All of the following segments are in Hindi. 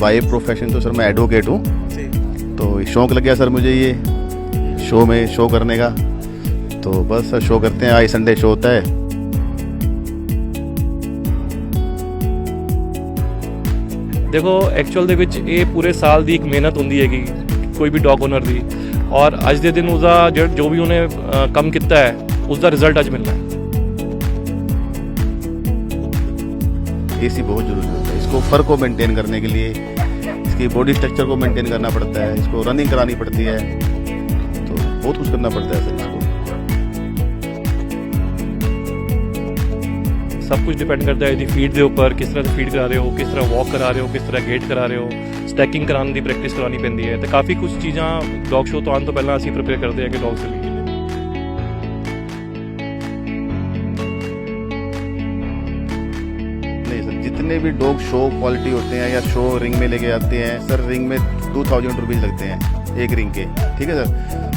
बाय प्रोफेशन तो सर मैं एडवोकेट हूँ। तो शौक़ लग गया सर मुझे ये शो में शो करने का। तो बस सर शो करते हैं, आज संडे शो होता है। देखो एक्चुअल ਦੇ ਵਿੱਚ ਇਹ ਪੂਰੇ ਸਾਲ ਦੀ ਇੱਕ ਮਿਹਨਤ ਹੁੰਦੀ ਹੈਗੀ ਕੋਈ ਵੀ ਡੌਗ ਓਨਰ ਦੀ, ਔਰ ਅੱਜ ਦੇ ਦਿਨ ਉਹਦਾ ਜੋ ਵੀ ਉਹਨੇ ਕੰਮ ਕੀਤਾ ਹੈ ਉਸ ਦਾ ਰਿਜ਼ਲਟ ਅੱਜ ਮਿਲਣਾ ਹੈ। एसी बहुत ज़रूरी होता है। इसको फर को मेंटेन करने के लिए इसकी बॉडी स्ट्रक्चर को मेंटेन करना पड़ता है, इसको रनिंग करानी पड़ती है, तो बहुत कुछ करना पड़ता है सर इसको। सब कुछ डिपेंड करता है ਇਹਦੀ ਫੀਡ ਦੇ ਉੱਪਰ, ਕਿਸ ਤਰ੍ਹਾਂ ਫੀਡ ਕਰਾ ਰਹੇ ਹੋ, ਕਿਸ ਤਰ੍ਹਾਂ ਵਾਕ ਕਰਾ ਰਹੇ ਹੋ, ਕਿਸ ਤਰ੍ਹਾਂ ਗੇਟ ਕਰਾ ਰਹੇ ਹੋ, ਸਟੈਕਿੰਗ ਕਰਾਉਣ ਦੀ ਪ੍ਰੈਕਟਿਸ ਕਰਾਉਣੀ ਪੈਂਦੀ ਹੈ। ਤੇ ਕਾਫੀ ਕੁਝ ਚੀਜ਼ਾਂ ਡੌਗ ਸ਼ੋ ਤੋਂ ਆਉਣ ਤੋਂ ਪਹਿਲਾਂ ਅਸੀਂ ਪ੍ਰਿਪੇਅਰ ਕਰਦੇ ਹਾਂ ਕਿ ਡੌਗਸ ਦੇ ਲਈ। नहीं सर, जितने भी डॉग शो क्वालिटी होते हैं या शो रिंग में लेके आते हैं सर, रिंग में 2000 रुपीज़ लगते हैं एक रिंग के, ठीक है सर।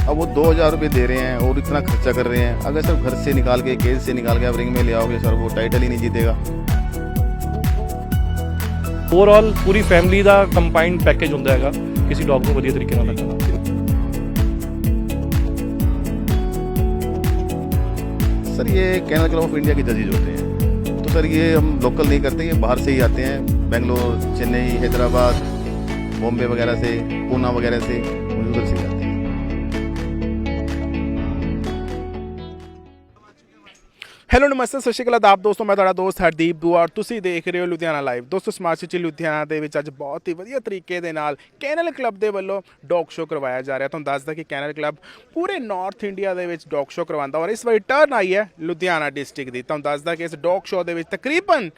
अब वो 2000 रुपये दे रहे हैं और इतना खर्चा कर रहे हैं, अगर सर घर से निकाल के केज से निकाल के आप रिंग में ले आओगे सर, वो टाइटल ही नहीं जीतेगा। ਓਵਰਆਲ ਪੂਰੀ ਫੈਮਿਲੀ ਦਾ ਕੰਬਾਈਨਡ ਪੈਕੇਜ ਹੁੰਦਾ ਹੈਗਾ ਕਿਸੇ ਡੌਗ ਨੂੰ ਵਧੀਆ ਤਰੀਕੇ ਨਾਲ ਰੱਖਣਾ। सर ये कैनल क्लब ऑफ इंडिया के जजेज होते हैं, तो सर ये हम लोकल नहीं करते, ये बाहर से ही आते हैं, बेंगलोर, चेन्नई, हैदराबाद, बॉम्बे वगैरह से, पूना वगैरह से, उधर से आते हैं। ਹੈਲੋ ਨਮਸਤੇ, ਸਤਿ ਸ਼੍ਰੀ ਅਕਾਲ ਆਦਾਬ ਦੋਸਤੋ। ਮੈਂ ਤੁਹਾਡਾ ਦੋਸਤ ਹਰਦੀਪ ਦੂਆ ਔਰ ਤੁਸੀਂ ਦੇਖ ਰਹੇ ਹੋ ਲੁਧਿਆਣਾ ਲਾਈਵ। ਦੋਸਤੋ ਸਮਾਰਟ ਸਿਟੀ ਲੁਧਿਆਣਾ ਦੇ ਵਿੱਚ ਅੱਜ ਬਹੁਤ ਹੀ ਵਧੀਆ ਤਰੀਕੇ ਦੇ ਨਾਲ ਕੈਨਲ ਕਲੱਬ ਦੇ ਵੱਲੋਂ ਡੌਗ ਸ਼ੋ ਕਰਵਾਇਆ ਜਾ ਰਿਹਾ। ਤੁਹਾਨੂੰ ਦੱਸਦਾ ਕਿ ਕੈਨਲ ਕਲੱਬ ਪੂਰੇ ਨਾਰਥ ਇੰਡੀਆ ਦੇ ਵਿੱਚ ਡੌਗ ਸ਼ੋ ਕਰਵਾਉਂਦਾ ਔਰ ਇਸ ਵਾਰੀ ਟਰਨ ਆਈ ਹੈ ਲੁਧਿਆਣਾ ਡਿਸਟ੍ਰਿਕਟ ਦੀ। ਤੁਹਾਨੂੰ ਦੱਸਦਾ ਕਿ ਇਸ ਡੌਗ ਸ਼ੋ ਦੇ ਵਿੱਚ ਤਕਰੀਬਨ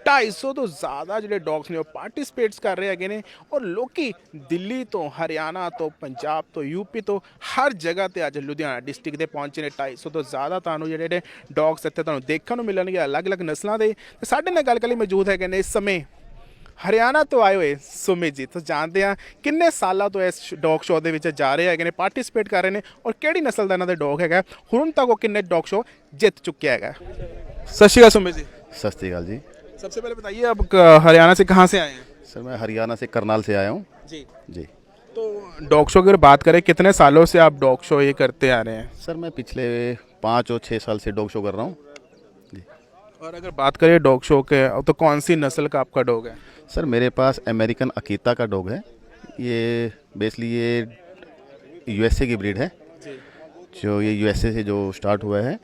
250 ਤੋਂ ਜ਼ਿਆਦਾ ਜਿਹੜੇ ਡੌਗਸ ਨੇ ਉਹ ਪਾਰਟਿਸਿਪੇਟਸ ਕਰ ਰਹੇ ਹੈਗੇ ਨੇ ਔਰ ਲੋਕੀ ਦਿੱਲੀ ਤੋਂ, ਹਰਿਆਣਾ ਤੋਂ, ਪੰਜਾਬ ਤੋਂ, ਯੂਪੀ ਤੋਂ ਹਰ ਜਗ੍ਹਾ ਤੇ ਅੱਜ ਲੁਧਿਆਣਾ ਡਿਸਟ੍ਰਿਕਟ ਦੇ ਪਹੁੰਚੇ ਨੇ। 250 ਤੋਂ ਜ਼ਿਆਦਾ ਤੁਹਾਨੂੰ ਜਿਹੜੇ ਨੇ ਡੌਗਸ ਇੱਥੇ ਤੁਹਾਨੂੰ ਦੇਖਣ ਨੂੰ ਮਿਲਣਗੇ ਅਲੱਗ-ਅਲੱਗ ਨਸਲਾਂ ਦੇ। ਤੇ ਸਾਡੇ ਨਾਲ ਗੱਲ ਕਰਨ ਲਈ ਮੌਜੂਦ ਹੈਗੇ ਨੇ ਇਸ ਸਮੇਂ ਹਰਿਆਣਾ ਤੋਂ ਆਏ ਹੋਏ ਸੁਮਿਤ ਜੀ। ਤੁਸੀਂ ਜਾਣਦੇ ਆ ਕਿੰਨੇ ਸਾਲਾਂ ਤੋਂ ਇਸ ਡੌਗ ਸ਼ੋਅ ਦੇ ਵਿੱਚ ਜਾ ਰਹੇ ਹੈਗੇ ਨੇ, ਪਾਰਟਿਸਿਪੇਟ ਕਰ ਰਹੇ ਨੇ ਔਰ ਕਿਹੜੀ ਨਸਲ ਦਾ ਇਹਨਾਂ ਦਾ ਡੌਗ ਹੈਗਾ, ਹੁਣ ਤੱਕ ਉਹ ਕਿੰਨੇ ਡੌਗ ਸ਼ੋਅ ਜਿੱਤ ਚੁੱਕਿਆ ਹੈਗਾ। ਸਤਿ ਸ਼੍ਰੀ ਅਕਾਲ ਸੁਮਿਤ ਜੀ। सत श्रीकाल जी। सबसे पहले बताइए आप हरियाणा से कहाँ से आए हैं? सर मैं हरियाणा से करनाल से आया हूँ जी जी। तो डॉग शो की अगर बात करें, कितने सालों से आप डॉग शो ये करते आ रहे हैं? सर मैं पिछले 5 और 6 साल से डॉग शो कर रहा हूँ जी। और अगर बात करें डॉग शो के, तो कौन सी नस्ल का आपका डॉग है? सर मेरे पास अमेरिकन अकीता का डॉग है। ये बेसिकली ये यूएसए की ब्रीड है, जो ये यूएसए से जो स्टार्ट हुआ है,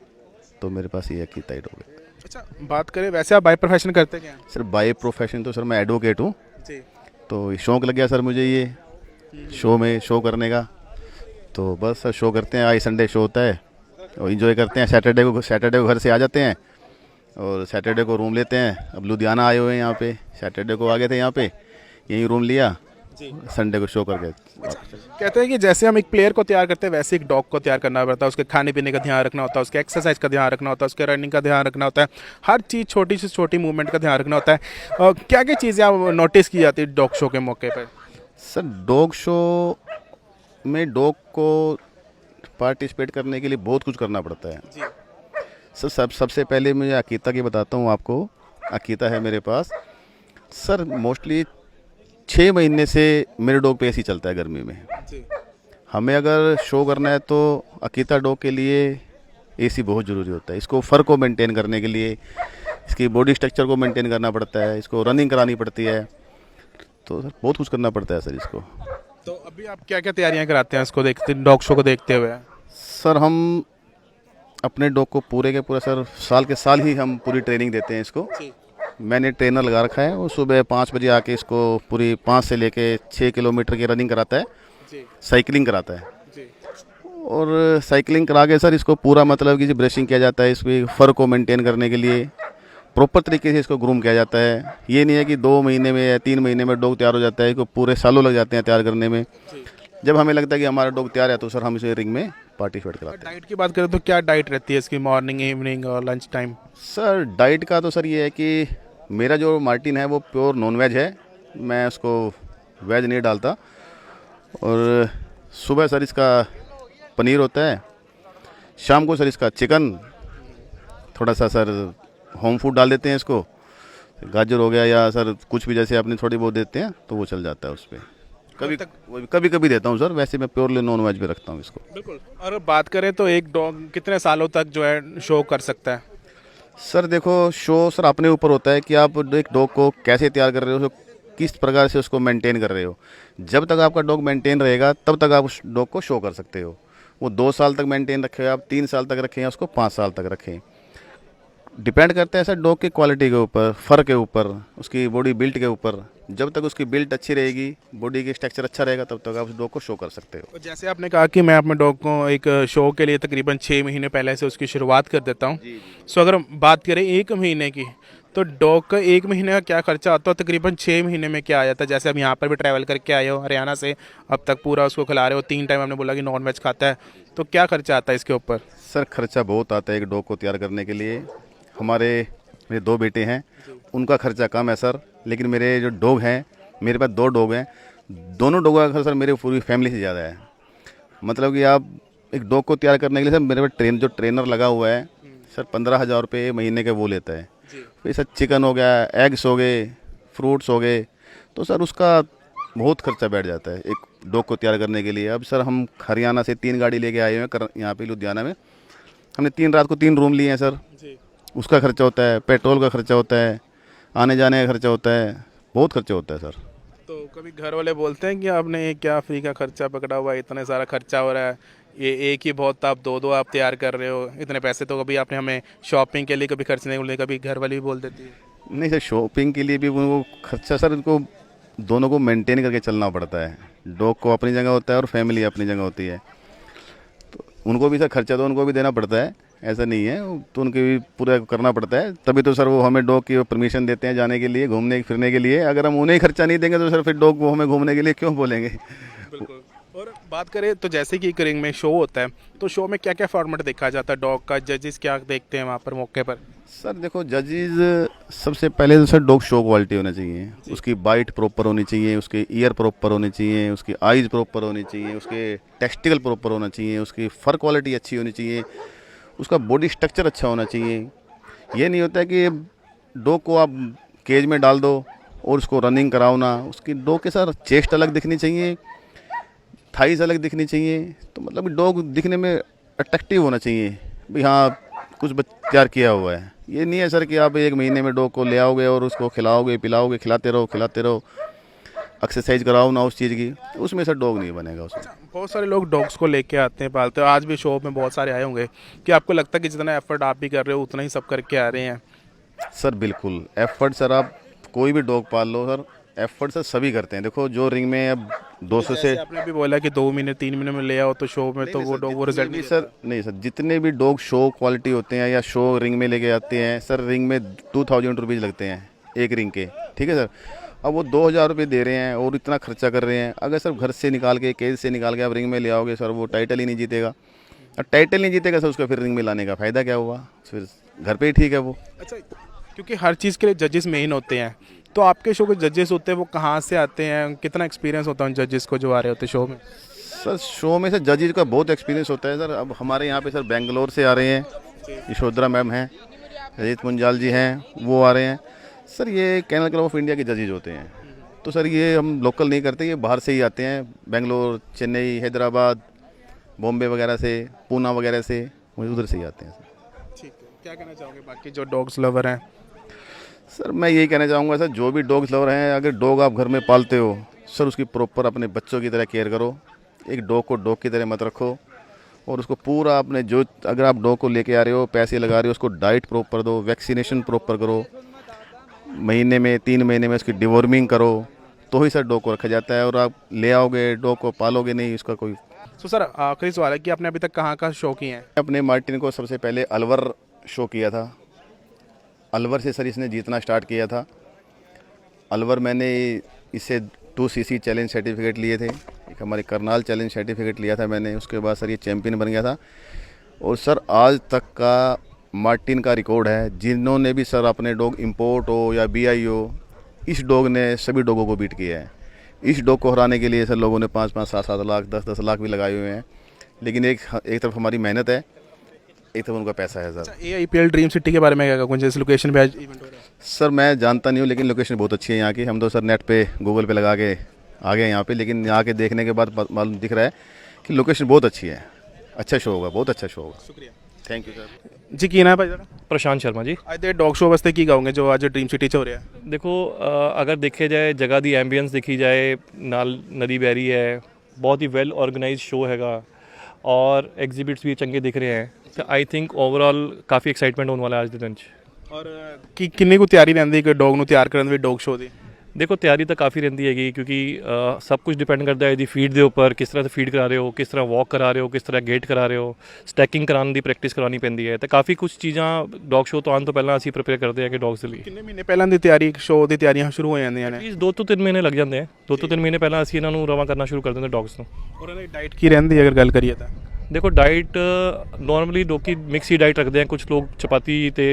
तो मेरे पास ये अकीता ही डॉग है। अच्छा, बात करें वैसे आप बाय प्रोफेशन करते क्या हैं? सर बाय प्रोफेशन तो सर मैं एडवोकेट हूँ। जी। तो शौक़ लग गया सर मुझे ये शो में शो करने का। तो बस सर शो करते हैं, आज संडे शो होता है और इन्जॉय करते हैं। सैटरडे को घर से आ जाते हैं और सैटरडे को रूम लेते हैं। अब लुधियाना आए हुए हैं यहाँ पे, सैटरडे को आ गए थे यहाँ पे, यहीं रूम लिया, संडे को शो करके। कहते हैं कि जैसे हम एक प्लेयर को तैयार करते हैं वैसे एक डॉग को तैयार करना पड़ता है। उसके खाने पीने का ध्यान रखना होता है, उसके एक्सरसाइज का ध्यान रखना होता है, उसके रनिंग का ध्यान रखना होता है, हर चीज़ छोटी से छोटी मूवमेंट का ध्यान रखना होता है। क्या क्या चीज़ें आप नोटिस की जाती है डॉग शो के मौके पर? सर डॉग शो में डॉग को पार्टिसिपेट करने के लिए बहुत कुछ करना पड़ता है सर। सबसे पहले मुझे अकीता की बताता हूँ आपको। अकीता है मेरे पास सर, मोस्टली 6 महीने से मेरे डॉग पे ऐसे ही चलता है गर्मी में। हमें अगर शो करना है तो अकीता डॉग के लिए एसी बहुत ज़रूरी होता है। इसको फर को मेंटेन करने के लिए इसकी बॉडी स्ट्रक्चर को मेंटेन करना पड़ता है, इसको रनिंग करानी पड़ती है, तो सर बहुत कुछ करना पड़ता है सर इसको। तो अभी आप क्या क्या तैयारियाँ कराते हैं इसको देखते, डॉग शो को देखते हुए? सर हम अपने डॉग को पूरे के पूरा सर साल के साल ही हम पूरी ट्रेनिंग देते हैं इसको। मैंने ट्रेनर लगा रखा है, वो सुबह 5 बजे आके इसको पूरी 5 से लेके 6 किलोमीटर की रनिंग कराता है, साइकिलिंग कराता है और साइकिलिंग करा के सर इसको पूरा मतलब कि ब्रशिंग किया जाता है, इसमें फ़र को मेंटेन करने के लिए प्रॉपर तरीके से इसको ग्रूम किया जाता है। ये नहीं है कि 2 महीने में या 3 महीने में डॉग तैयार हो जाता है, इसको पूरे सालों लग जाते हैं तैयार करने में। जब हमें लगता है कि हमारा डॉग तैयार है तो सर हम इसे रिंग में पार्टिसिपेट कराते हैं। डाइट की बात करें तो क्या डाइट रहती है इसकी, मॉर्निंग, इवनिंग और लंच टाइम? सर डाइट का तो सर ये है कि मेरा जो मार्टिन है वो प्योर नॉन वेज है, मैं उसको वेज नहीं डालता। और सुबह सर इसका पनीर होता है, शाम को सर इसका चिकन, थोड़ा सा सर होम फूड डाल देते हैं इसको, गाजर हो गया या सर कुछ भी जैसे आपने थोड़ी बहुत देते हैं तो वो चल जाता है उस पर। कभी कभी देता हूँ सर, वैसे मैं प्योरली नॉन वेज भी रखता हूँ इसको। बिल्कुल। और बात करें तो एक डॉग कितने सालों तक जो है शो कर सकता है? सर देखो, शो सर अपने ऊपर होता है कि आप एक डॉग को कैसे तैयार कर रहे हो, किस प्रकार से उसको मेंटेन कर रहे हो। जब तक आपका डॉग मेंटेन रहेगा तब तक आप उस डॉग को शो कर सकते हो। वो 2 साल तक मेंटेन रखें, आप 3 साल तक रखें या उसको 5 साल तक रखें, डिपेंड करता है सर डॉग की क्वालिटी के ऊपर, फर के ऊपर, उसकी बॉडी बिल्ट के ऊपर। जब तक उसकी बिल्ट अच्छी रहेगी, बॉडी की स्ट्रक्चर अच्छा रहेगा, तब तक आप उस डॉग को शो कर सकते हो। और जैसे आपने कहा कि मैं अपने डॉग को एक शो के लिए तकरीबन 6 महीने पहले से उसकी शुरुआत कर देता हूँ। सो अगर हम बात करें 1 महीने की, तो डॉग का 1 महीने का क्या खर्चा आता है, तकरीबन 6 महीने में क्या आ जाता है? जैसे अब यहाँ पर भी ट्रैवल करके आए हो हरियाणा से, अब तक पूरा उसको खिला रहे हो, 3 टाइम आपने बोला कि नॉन वेज खाता है, तो क्या खर्चा आता है इसके ऊपर? सर खर्चा बहुत आता है एक डॉग को तैयार करने के लिए। मेरे 2 बेटे हैं, उनका खर्चा कम है सर, लेकिन मेरे जो डॉग हैं, मेरे पास 2 डॉग हैं, दोनों डॉग का खर्चा सर मेरे पूरी फैमिली से ज़्यादा है। मतलब कि आप एक डॉग को तैयार करने के लिए सर मेरे पास जो ट्रेनर लगा हुआ है सर 15,000 रुपये महीने के वो लेता है। फिर सर चिकन हो गया, एग्स हो गए, फ्रूट्स हो गए, तो सर उसका बहुत खर्चा बैठ जाता है एक डॉग को तैयार करने के लिए। अब सर हम हरियाणा से 3 गाड़ी लेके आए हुए हैं यहाँ पे लुधियाना में। हमने 3 रात को 3 रूम लिए हैं सर, उसका खर्चा होता है, पेट्रोल का खर्चा होता है, आने जाने का खर्चा होता है, बहुत खर्चा होता है सर। तो कभी घर वाले बोलते हैं कि आपने ये क्या फ्री का खर्चा पकड़ा हुआ है, इतने सारा खर्चा हो रहा है, ये एक ही बहुत था, आप 2 आप तैयार कर रहे हो, इतने पैसे तो कभी आपने हमें शॉपिंग के लिए कभी खर्च नहीं बोले? कभी घर वाली भी बोल देती है? नहीं सर, शॉपिंग के लिए भी उनको खर्चा सर, उनको दोनों को मेंटेन करके चलना पड़ता है। डॉग को अपनी जगह होता है और फैमिली अपनी जगह होती है, तो उनको भी सर खर्चा तो उनको भी देना पड़ता है, ऐसा नहीं है, तो उनके भी पूरा करना पड़ता है। तभी तो सर वो हमें डॉग की परमिशन देते हैं जाने के लिए, घूमने फिरने के लिए। अगर हम उन्हें खर्चा नहीं देंगे तो सर फिर डॉग को हमें घूमने के लिए क्यों बोलेंगे। बिल्कुल। और बात करें तो जैसे कि एक रिंग में शो होता है, तो शो में क्या क्या फॉर्मेट देखा जाता है डॉग का? जजेस क्या देखते हैं वहाँ पर मौके पर? सर देखो, जजेस सबसे पहले तो सर डॉग शो क्वालिटी होना चाहिए, उसकी बाइट प्रॉपर होनी चाहिए, उसके ईयर प्रॉपर होने चाहिए, उसकी आइज़ प्रॉपर होनी चाहिए, उसके टेस्टिकल प्रॉपर होना चाहिए, उसकी फर क्वालिटी अच्छी होनी चाहिए, उसका बॉडी स्ट्रक्चर अच्छा होना चाहिए। ये नहीं होता है कि डॉग को आप केज में डाल दो और उसको रनिंग कराओ ना, उसकी डॉग के साथ चेस्ट अलग दिखनी चाहिए, थाइस अलग दिखनी चाहिए, तो मतलब डॉग दिखने में अट्रैक्टिव होना चाहिए भाई, हाँ कुछ तैयार किया हुआ है। ये नहीं है सर कि आप 1 महीने में डॉग को ले आओगे और उसको खिलाओगे पिलाओगे, खिलाते रहो, एक्सरसाइज कराओ ना उस चीज़ की, उसमें सर डॉग नहीं बनेगा उसमें। बहुत सारे लोग डॉग्स को लेके आते हैं, पालते हैं, आज भी शो में बहुत सारे आए होंगे, कि आपको लगता है कि जितना एफर्ट आप भी कर रहे हो उतना ही सब करके आ रहे हैं? सर बिल्कुल एफर्ट, सर आप कोई भी डॉग पाल लो सर, एफर्ट सर सभी करते हैं। देखो जो रिंग में अब 200 से, आपने भी बोला कि 2 महीने 3 महीने में ले आओ तो शो में तो वो डॉग वो रिजल्ट नहीं सर नहीं सर, जितने भी डॉग शो क्वालिटी होते हैं या शो रिंग में लेके आते हैं सर, रिंग में 2000 रुपीज़ लगते हैं एक रिंग के, ठीक है सर। अब वो 2000 रुपये दे रहे हैं और इतना खर्चा कर रहे हैं, अगर सर घर से निकाल के, केज से निकाल के आप रिंग में ले आओगे सर, वो टाइटल ही नहीं जीतेगा। और टाइटल नहीं जीतेगा सर, उसका फिर रिंग में लाने का फ़ायदा क्या हुआ, फिर घर पे ही ठीक है वो। अच्छा, क्योंकि हर चीज़ के लिए जजेस मेन होते हैं, तो आपके शो के जजेस होते हैं वो कहाँ से आते हैं, कितना एक्सपीरियंस होता है उन जजेस को जो आ रहे होते हैं शो में? सर शो में सर जजेस का बहुत एक्सपीरियंस होता है सर। अब हमारे यहाँ पे सर बेंगलोर से आ रहे हैं, यशोधरा मैम हैं, रजित मुंजाल जी हैं, वो आ रहे हैं सर। ये कैनल क्लब ऑफ इंडिया के जजेस होते हैं, तो सर ये हम लोकल नहीं करते, ये बाहर से ही आते हैं, बेंगलोर, चेन्नई, हैदराबाद, बॉम्बे वगैरह से, पूना वगैरह से, उधर से ही आते हैं सर। ठीक है, क्या कहना चाहोगे बाकी जो डॉग्स लवर हैं? सर मैं यही कहना चाहूँगा सर, जो भी डॉग्स लवर हैं, अगर डॉग आप घर में पालते हो सर, उसकी प्रॉपर अपने बच्चों की तरह केयर करो। एक डॉग को डॉग की तरह मत रखो, और उसको पूरा अपने जो, अगर आप डॉग को लेके आ रहे हो, पैसे लगा रहे हो, उसको डाइट प्रॉपर दो, वैक्सीनेशन प्रॉपर करो, महीने में 3 महीने में उसकी डिवॉर्मिंग करो, तो ही सर डॉग को रखा जाता है। और आप ले आओगे डॉग को पालोगे नहीं, उसका कोई। तो सर आखिरी सवाल है कि आपने अभी तक कहाँ का शो किए हैं? अपने मार्टिन को सबसे पहले अलवर शो किया था, अलवर से सर इसने जीतना स्टार्ट किया था। अलवर मैंने इससे 2cc चैलेंज सर्टिफिकेट लिए थे, एक हमारे करनाल चैलेंज सर्टिफिकेट लिया था मैंने, उसके बाद सर ये चैम्पियन बन गया था। और सर आज तक का मार्टिन का रिकॉर्ड है, जिन्होंने भी सर अपने डॉग इंपोर्ट हो या BI हो, इस डॉग ने सभी डॉगों को बीट किया है। इस डॉग को हराने के लिए सर लोगों ने 5-5, 7-7 लाख, 10-10 लाख भी लगाए हुए हैं, लेकिन एक तरफ हमारी मेहनत है, ये तो उनका पैसा है सर। ये आईपीएल ड्रीम सिटी के बारे में क्या कहूँ, जिस लोकेशन पे आज इवेंट हो रहा है? सर मैं जानता नहीं हूँ, लेकिन लोकेशन बहुत अच्छी है यहाँ की। हम तो सर नेट पे गूगल पे लगा के आ गए यहाँ पे, लेकिन यहाँ के देखने के बाद मालूम दिख रहा है कि लोकेशन बहुत अच्छी है। अच्छा शो होगा, बहुत अच्छा शो होगा। शुक्रिया थैंक यू सर। जी। ਕੀ ਨਾ ਭਾਈ ਤੁਹਾਡਾ? प्रशांत शर्मा जी। ਅੱਜ ਦੇ ਡੌਗ ਸ਼ੋਅ ਵਾਸਤੇ ਕੀ ਕਹੋਗੇ ਜੋ ਅੱਜ ਡ੍ਰੀਮ ਸਿਟੀ 'ਚ ਹੋ ਰਿਹਾ ਹੈ? देखो अगर देखे जाए जगह दी एम्बियंस देखी जाए, नाल नदी बह रही है, बहुत ही वेल ऑर्गेनाइज शो हैगा और एग्जिबिट्स भी चंगे दिख रहे हैं, तो आई थिंक ओवरऑल काफ़ी एक्साइटमेंट होने वाला है आज के दिन च। ਔਰ ਕਿੰਨੀ ਕੁ ਤਿਆਰੀ ਰਹਿੰਦੀ ਹੈ ਕਿ ਡੌਗ ਨੂੰ ਤਿਆਰ ਕਰਨ ਦੀ ਡੌਗ ਸ਼ੋਅ ਦੀ? देखो तैयारी तो काफ़ी रही हैगी, क्योंकि सब कुछ डिपेंड करता है जी फीड के उपर, किस तरह से फीड करा रहे हो, किस तरह वॉक करा रहे हो, किस तरह गेट करा रहे हो, स्टैकिंग कराने की प्रैक्टिस करानी पैंदी है, तो काफ़ी कुछ चीज़ां डॉग शो तो आने तो पहला असीं प्रिपेयर करते हैं कि डॉग्स के लिए। ਕਿੰਨੇ ਮਹੀਨੇ ਪਹਿਲਾਂ ਦੀ ਤਿਆਰੀ ਸ਼ੋਅ ਦੀ ਤਿਆਰੀਆਂ ਸ਼ੁਰੂ ਹੋ ਜਾਂਦੀਆਂ ਨੇ? प्लीज़ 2 ਤੋਂ 3 महीने लग जाते हैं। 2 ਤੋਂ 3 महीने पहला असीं इन्हां नूं रवां करना शुरू कर देंगे डॉग्स नूं। ਔਰ ਇਹਨਾਂ ਦੀ ਡਾਈਟ ਕੀ ਰਹਿੰਦੀ ਹੈ ਅਗਰ ਗੱਲ ਕਰੀਏ ਤਾਂ? देखो डाइट नॉर्मली लोग मिक्स ही डाइट रखते हैं, कुछ लोग चपाती ते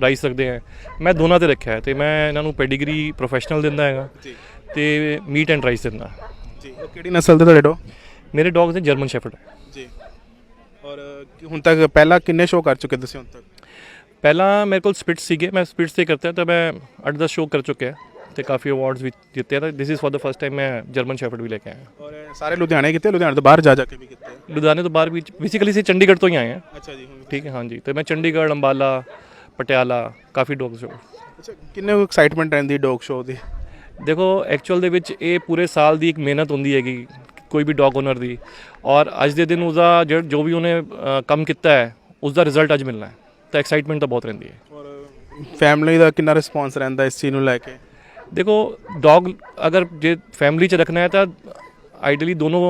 राइस रखते हैं, मैं दोनों ते रखा है, तो मैं इन्हों पेडिग्री प्रोफैशनल दिंदा हैगा ते मीट एंड राइस दिंदा। ਜੀ। ਉਹ ਕਿਹੜੀ ਨਸਲ ਦੇ ਤੁਹਾਡੇ ਡੌਗ? मेरे डॉग्स हैं जर्मन शेफर्ड। ਜੀ। ਔਰ ਹੁਣ ਤੱਕ ਪਹਿਲਾਂ ਕਿੰਨੇ ਸ਼ੋਅ ਕਰ ਚੁੱਕੇ ਤੁਸੀਂ ਹੁਣ ਤੱਕ? पहला मेरे को स्पिट्स सीखे, मैं स्पिट्स से करता है, तो मैं 8-10 शो कर चुके हैं, तो काफ़ी अवार्ड्स भी जीते हैं। This is for the first time मैं जर्मन शेफर्ड भी लेके आया। ਔਰ ਸਾਰੇ ਲੁਧਿਆਣੇ ਕੀਤੇ, ਲੁਧਿਆਣੇ ਤੋਂ ਬਾਹਰ ਜਾ ਕੇ ਵੀ ਕੀਤੇ? लुधियाने तो बाहर भी बेसिकली से चंडीगढ़ तो ही आए हैं। ਅੱਛਾ ਜੀ। ਹੁਣ ठीक है, हाँ जी, तो मैं चंडीगढ़, अम्बाला, पटियाला काफ़ी डॉग शो। ਅੱਛਾ, ਕਿੰਨੇ ਐਕਸਾਈਟਮੈਂਟ ਰਹਿੰਦੀ ਡੌਗ ਸ਼ੋਅ ਦੀ? देखो एक्चुअल ਦੇ ਵਿੱਚ ਇਹ ਪੂਰੇ ਸਾਲ ਦੀ ਇੱਕ ਮਿਹਨਤ ਹੁੰਦੀ ਹੈਗੀ ਕੋਈ ਵੀ ਡੌਗ ਓਨਰ ਦੀ, ਔਰ ਅੱਜ ਦੇ ਦਿਨ ਉਹਦਾ ਜੋ ਵੀ ਉਹਨੇ ਕੰਮ ਕੀਤਾ ਹੈ ਉਸ ਦਾ ਰਿਜ਼ਲਟ ਅੱਜ ਮਿਲਣਾ ਹੈ, ਤਾਂ ਐਕਸਾਈਟਮੈਂਟ ਤਾਂ ਬਹੁਤ ਰਹਿੰਦੀ ਹੈ। ਔਰ ਫੈਮਿਲੀ ਦਾ ਕਿੰਨਾ ਰਿਸਪੌਂਸ ਰਹਿੰਦਾ ਇਸ ਚੀਜ਼ ਨੂੰ ਲੈ ਕੇ? देखो डॉग अगर जे फैमिली च रखना है तो आइडली दोनों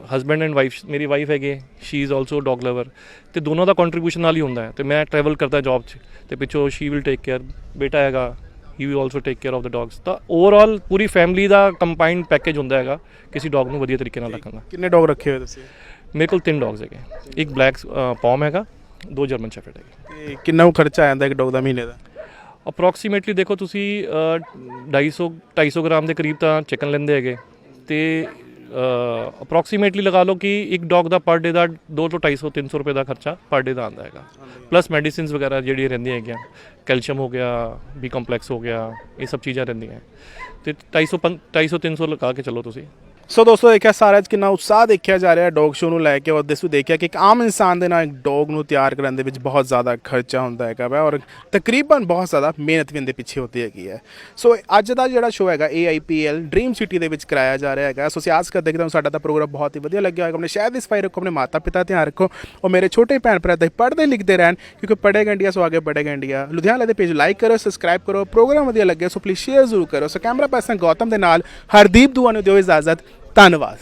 हस्बैंड एंड वाइफ, मेरी वाइफ हैगे, she is also dog lover, तो दोनों का कॉन्ट्रीब्यूशन नाल ही होंदा है। तो मैं ट्रैवल करता जॉब च, तो पिछों शी विल टेक केयर, बेटा हैगा he will also take care of the dogs, तो ओवरऑल पूरी फैमिली का कंबाइंड पैकेज होंदा हैगा किसी डॉग ਨੂੰ ਵਧੀਆ ਤਰੀਕੇ ਨਾਲ ਰੱਖਣ ਦਾ। ਕਿੰਨੇ ਡੌਗ ਰੱਖੇ ਹੋਏ ਤੁਸੀਂ? ਮੇਰੇ ਕੋਲ 3 ਡੌਗਸ ਹੈਗੇ, ਇੱਕ ਬਲੈਕ ਪੌਮ ਹੈਗਾ, 2 ਜਰਮਨ ਸ਼ੈਫਰਡ ਹੈਗੇ। ਤੇ ਕਿੰਨਾ ਕੁ ਖਰਚਾ ਆ ਜਾਂਦਾ ਇੱਕ ਡੌਗ ਦਾ ਮਹੀਨੇ ਦਾ? ਅਪਰੋਕਸੀਮੇਟਲੀ ਦੇਖੋ ਤੁਸੀਂ 250 ਗ੍ਰਾਮ ਦੇ ਕਰੀਬ ਤਾਂ ਚਿਕਨ ਲੈਂਦੇ ਹੈਗੇ, ਤੇ ਅਪਰੋਕਸੀਮੇਟਲੀ ਲਗਾ ਲਓ ਕਿ ਇੱਕ ਡੌਗ ਦਾ ਪਰ ਡੇ ਦਾ 2 ਤੋਂ 250-300 ਰੁਪਏ ਦਾ ਖਰਚਾ ਪਰ ਡੇ ਦਾ ਆਉਂਦਾ ਹੈਗਾ, ਪਲੱਸ ਮੈਡੀਸਿਨਸ ਵਗੈਰਾ ਜਿਹੜੀਆਂ ਰਹਿੰਦੀਆਂ ਹੈਗੀਆਂ, ਕੈਲਸ਼ੀਅਮ ਹੋ ਗਿਆ, ਬੀ ਕੰਪਲੈਕਸ ਹੋ ਗਿਆ, ਇਹ ਸਭ ਚੀਜ਼ਾਂ ਰਹਿੰਦੀਆਂ, ਤੇ 250-300 ਲਗਾ ਕੇ ਚੱਲੋ ਤੁਸੀਂ। ਸੋ ਦੋਸਤੋ ਦੇਖਿਆ ਸਾਰਾ ਅੱਜ ਕਿੰਨਾ ਉਤਸ਼ਾਹ ਦੇਖਿਆ ਜਾ ਰਿਹਾ ਡੌਗ ਸ਼ੋਅ ਨੂੰ ਲੈ ਕੇ, ਔਰ ਦੱਸੋ ਦੇਖਿਆ ਕਿ ਇੱਕ ਆਮ ਇਨਸਾਨ ਦੇ ਨਾਲ ਇੱਕ ਡੌਗ ਨੂੰ ਤਿਆਰ ਕਰਨ ਦੇ ਵਿੱਚ ਬਹੁਤ ਜ਼ਿਆਦਾ ਖਰਚਾ ਹੁੰਦਾ ਹੈਗਾ ਵਾ, ਔਰ ਤਕਰੀਬਨ ਬਹੁਤ ਜ਼ਿਆਦਾ ਮਿਹਨਤ ਵੀ ਇਹਦੇ ਪਿੱਛੇ ਹੁੰਦੀ ਹੈਗੀ ਹੈ। ਸੋ ਅੱਜ ਦਾ ਜਿਹੜਾ ਸ਼ੋਅ ਹੈਗਾ AIPL ਡ੍ਰੀਮ ਸਿਟੀ ਦੇ ਵਿੱਚ ਕਰਾਇਆ ਜਾ ਰਿਹਾ ਹੈਗਾ। ਸੋ ਅਸੀਂ ਆਸ ਕਰਦੇ ਕਿ ਤੁਹਾਨੂੰ ਸਾਡਾ ਤਾਂ ਪ੍ਰੋਗਰਾਮ ਬਹੁਤ ਹੀ ਵਧੀਆ ਲੱਗਿਆ ਹੋਵੇਗਾ। ਆਪਣੇ ਸ਼ਹਿਰ ਦੀ ਸਫਾਈ ਰੱਖੋ, ਆਪਣੇ ਮਾਤਾ ਪਿਤਾ ਦਾ ਧਿਆਨ ਰੱਖੋ, ਔਰ ਮੇਰੇ ਛੋਟੇ ਭੈਣ ਭਰਾ ਤਾਂ ਪੜ੍ਹਦੇ ਲਿਖਦੇ ਰਹਿਣ, ਕਿਉਂਕਿ ਪੜ੍ਹੇਗਾ ਇੰਡੀਆ ਸੋ ਆਗੇ बढ़ेगा ਇੰਡੀਆ। ਲੁਧਿਆਣਾ ਦੇ ਪੇਜ ਲਾਈਕ ਕਰੋ, ਸਬਸਕ੍ਰਾਈਬ ਕਰੋ, ਪ੍ਰੋਗਰਾਮ ਵਧੀਆ ਲੱਗੇ ਸੋ ਪਲੀਜ਼ ਸ਼ੇਅਰ ਜ਼ਰੂਰ ਕਰੋ। ਸੋ ਕੈਮਰਾ ਪਰਸਨ ਗੌਤਮ ਦੇ ਨਾਲ ਹਰਦੀਪ ਦੁਆ ਨੂੰ ਦਿਓ ਇਜਾਜ਼ਤ। ਧੰਨਵਾਦ।